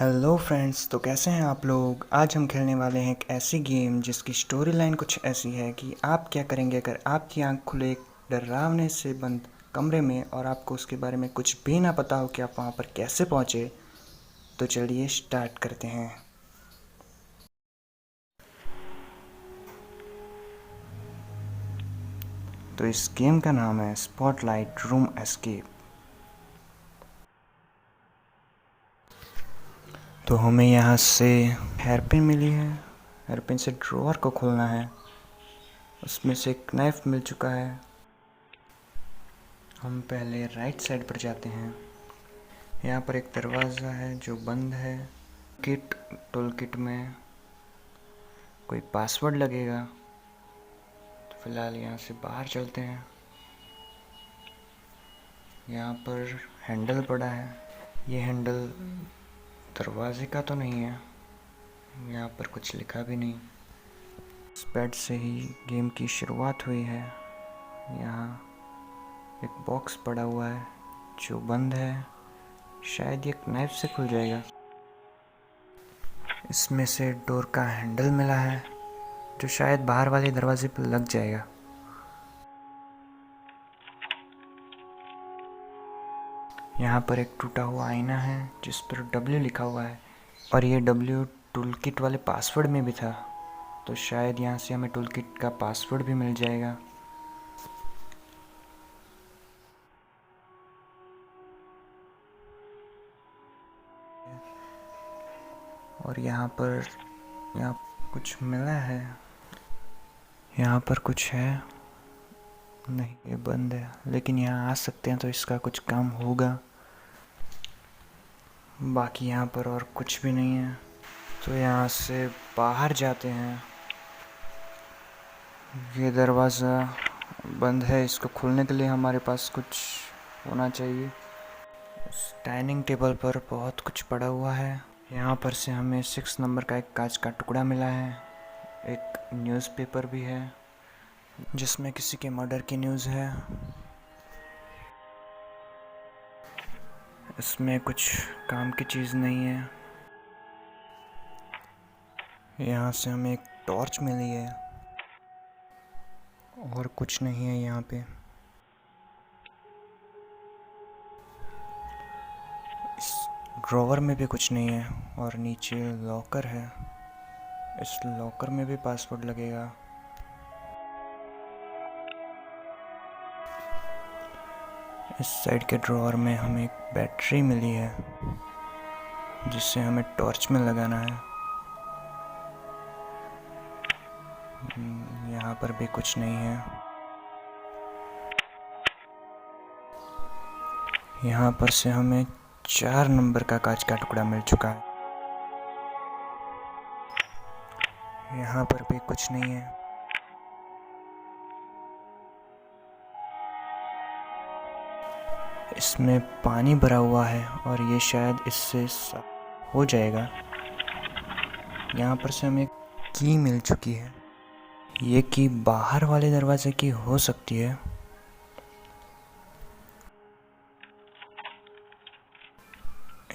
Hello friends, तो कैसे हैं आप लोग। आज हम खेलने वाले हैं एक ऐसी गेम जिसकी स्टोरी लाइन कुछ ऐसी है कि आप क्या करेंगे अगर आपकी आंख खुले एक डरावने से बंद कमरे में और आपको उसके बारे में कुछ भी ना पता हो कि आप वहां पर कैसे पहुंचे। तो चलिए स्टार्ट करते हैं। तो इस गेम का नाम है स्पॉटलाइट रूम एस्केप। तो हमें यहाँ से हेयरपिन मिली है। हेयरपिन से ड्रॉअर को खोलना है। उसमें से एक नाइफ मिल चुका है। हम पहले राइट साइड पर जाते हैं। यहाँ पर एक दरवाज़ा है जो बंद है। टूल किट में कोई पासवर्ड लगेगा। तो फिलहाल यहाँ से बाहर चलते हैं। यहाँ पर हैंडल पड़ा है। ये हैंडल दरवाजे का तो नहीं है। यहाँ पर कुछ लिखा भी नहीं। इस बेड से ही गेम की शुरुआत हुई है। यहाँ एक बॉक्स पड़ा हुआ है जो बंद है। शायद ये एक नाइफ से खुल जाएगा। इसमें से डोर का हैंडल मिला है जो शायद बाहर वाले दरवाजे पर लग जाएगा। यहाँ पर एक टूटा हुआ आईना है जिस पर W लिखा हुआ है और ये W टूल किट वाले पासवर्ड में भी था। तो शायद यहाँ से हमें टूल किट का पासवर्ड भी मिल जाएगा। और यहाँ कुछ मिला है। यहाँ पर कुछ है नहीं, ये बंद है, लेकिन यहाँ आ सकते हैं तो इसका कुछ काम होगा। बाकी यहाँ पर और कुछ भी नहीं है। तो यहाँ से बाहर जाते हैं। ये दरवाज़ा बंद है। इसको खोलने के लिए हमारे पास कुछ होना चाहिए। उस डाइनिंग टेबल पर बहुत कुछ पड़ा हुआ है। यहाँ पर से हमें 6 नंबर का एक कांच का टुकड़ा मिला है। एक न्यूज़पेपर भी है जिसमें किसी के मर्डर की न्यूज़ है। इसमें कुछ काम की चीज़ नहीं है। यहाँ से हमें एक टॉर्च मिली है और कुछ नहीं है यहाँ पे। इस ड्रॉवर में भी कुछ नहीं है और नीचे लॉकर है। इस लॉकर में भी पासवर्ड लगेगा। इस साइड के ड्रॉवर में हमें एक बैटरी मिली है जिससे हमें टॉर्च में लगाना है। यहाँ पर भी कुछ नहीं है। यहाँ पर से हमें 4 नंबर का कांच का टुकड़ा मिल चुका है। यहाँ पर भी कुछ नहीं है। इसमें पानी भरा हुआ है और ये शायद इससे साफ हो जाएगा। यहाँ पर से हमें की मिल चुकी है। ये की बाहर वाले दरवाजे की हो सकती है।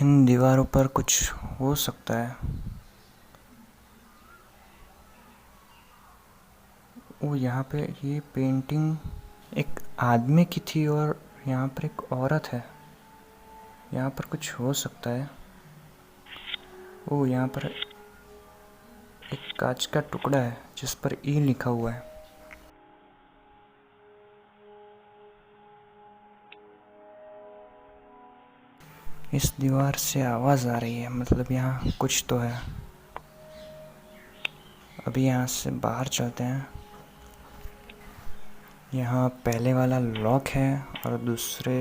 इन दीवारों पर कुछ हो सकता है। वो यहाँ पे ये पेंटिंग एक आदमी की थी और यहाँ पर एक औरत है। यहाँ पर कुछ हो सकता है। वो यहाँ पर एक कांच का टुकड़ा है जिस पर ई लिखा हुआ है। इस दीवार से आवाज़ आ रही है, मतलब यहाँ कुछ तो है। अभी यहाँ से बाहर चलते हैं। यहाँ पहले वाला लॉक है और दूसरे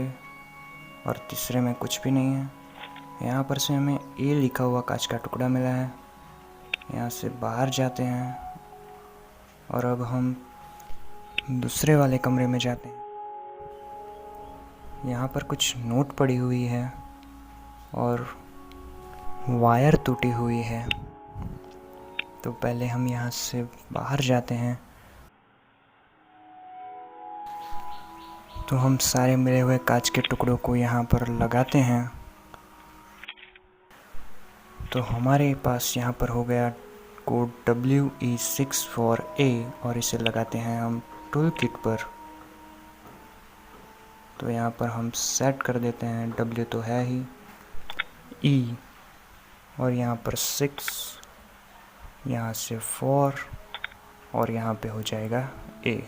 और तीसरे में कुछ भी नहीं है। यहाँ पर से हमें ए लिखा हुआ कांच का टुकड़ा मिला है। यहाँ से बाहर जाते हैं और अब हम दूसरे वाले कमरे में जाते हैं। यहाँ पर कुछ नोट पड़ी हुई है और वायर टूटी हुई है। तो पहले हम यहाँ से बाहर जाते हैं। तो हम सारे मिले हुए कांच के टुकड़ों को यहाँ पर लगाते हैं। तो हमारे पास यहाँ पर हो गया कोड WE64A और इसे लगाते हैं हम टूल किट पर। तो यहाँ पर हम सेट कर देते हैं, W तो है ही, E और यहाँ पर 6, यहाँ से 4 और यहाँ पे हो जाएगा A।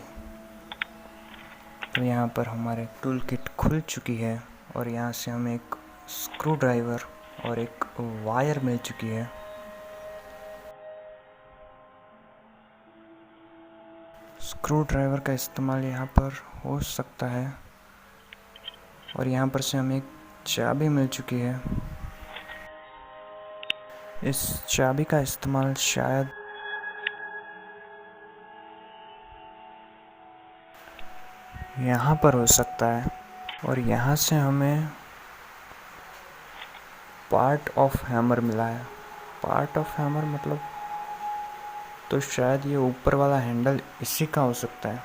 तो यहाँ पर हमारे टूल किट खुल चुकी है और यहाँ से हमें एक स्क्रू ड्राइवर और एक वायर मिल चुकी है। स्क्रू ड्राइवर का इस्तेमाल यहाँ पर हो सकता है और यहाँ पर से हमें एक चाबी मिल चुकी है। इस चाबी का इस्तेमाल शायद यहाँ पर हो सकता है और यहाँ से हमें पार्ट ऑफ हैमर मिला है। पार्ट ऑफ हैमर मतलब तो शायद ये ऊपर वाला हैंडल इसी का हो सकता है।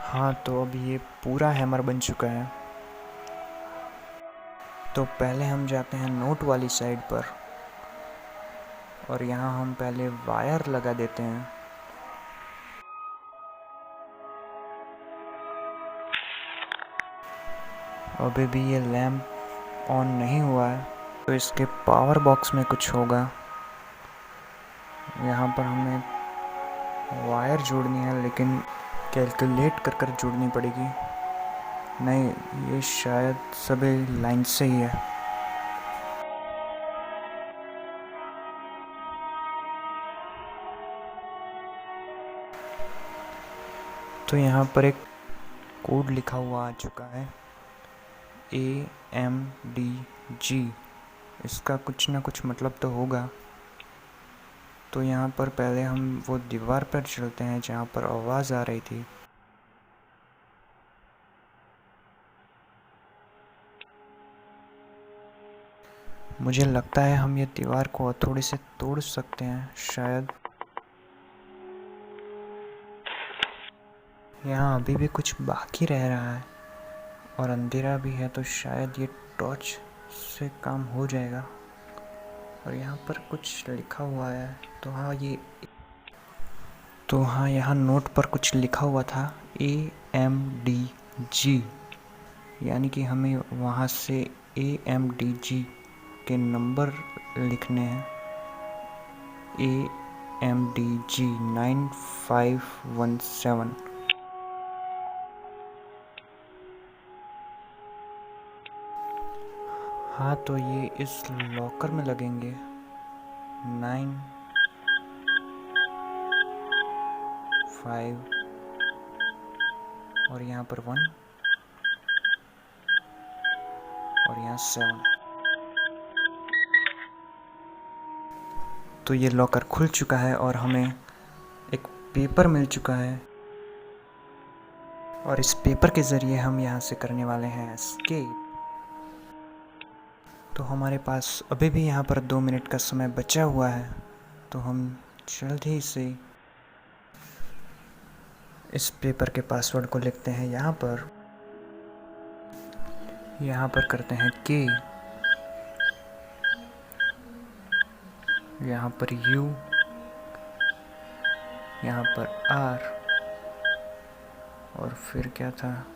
हाँ, तो अब ये पूरा हैमर बन चुका है। तो पहले हम जाते हैं नोट वाली साइड पर और यहाँ हम पहले वायर लगा देते हैं। अभी भी ये लैंप ऑन नहीं हुआ है, तो इसके पावर बॉक्स में कुछ होगा। यहाँ पर हमें वायर जोड़नी है, लेकिन कैलकुलेट कर कर जोड़नी पड़ेगी। नहीं, ये शायद सभी लाइन से ही है। तो यहाँ पर एक कोड लिखा हुआ आ चुका है, AMDG। इसका कुछ ना कुछ मतलब तो होगा। तो यहाँ पर पहले हम वो दीवार पर चलते हैं जहाँ पर आवाज़ आ रही थी। मुझे लगता है हम ये दीवार को थोड़ी से तोड़ सकते हैं शायद। यहाँ अभी भी कुछ बाकी रह रहा है और अंधेरा भी है, तो शायद ये टॉर्च से काम हो जाएगा। और यहाँ पर कुछ लिखा हुआ है, तो हाँ यहाँ नोट पर कुछ लिखा हुआ था AMDG, यानी कि हमें वहाँ से AMDG के नंबर लिखने हैं। AMDG 9517। हाँ, तो ये इस लॉकर में लगेंगे। 9 5 और यहाँ पर 1 और यहाँ 7। तो ये लॉकर खुल चुका है और हमें एक पेपर मिल चुका है और इस पेपर के ज़रिए हम यहाँ से करने वाले हैं एस्केप। तो हमारे पास अभी भी यहाँ पर 2 मिनट का समय बचा हुआ है, तो हम जल्द ही से इस पेपर के पासवर्ड को लिखते हैं। यहाँ पर करते हैं K, यहाँ पर U, यहाँ पर R और फिर क्या था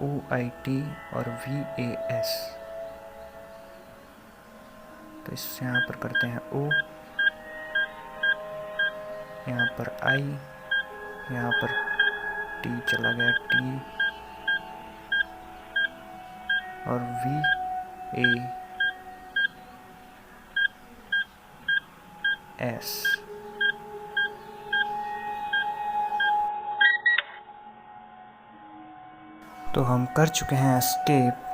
OIT और VAS। तो इससे यहाँ पर करते हैं O, यहाँ पर I, यहाँ पर T चला गया T और VAS। तो हम कर चुके हैं एस्केप।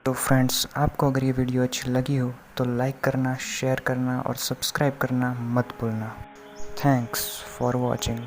तो फ्रेंड्स, आपको अगर ये वीडियो अच्छी लगी हो तो लाइक करना, शेयर करना और सब्सक्राइब करना मत भूलना। Thanks for watching.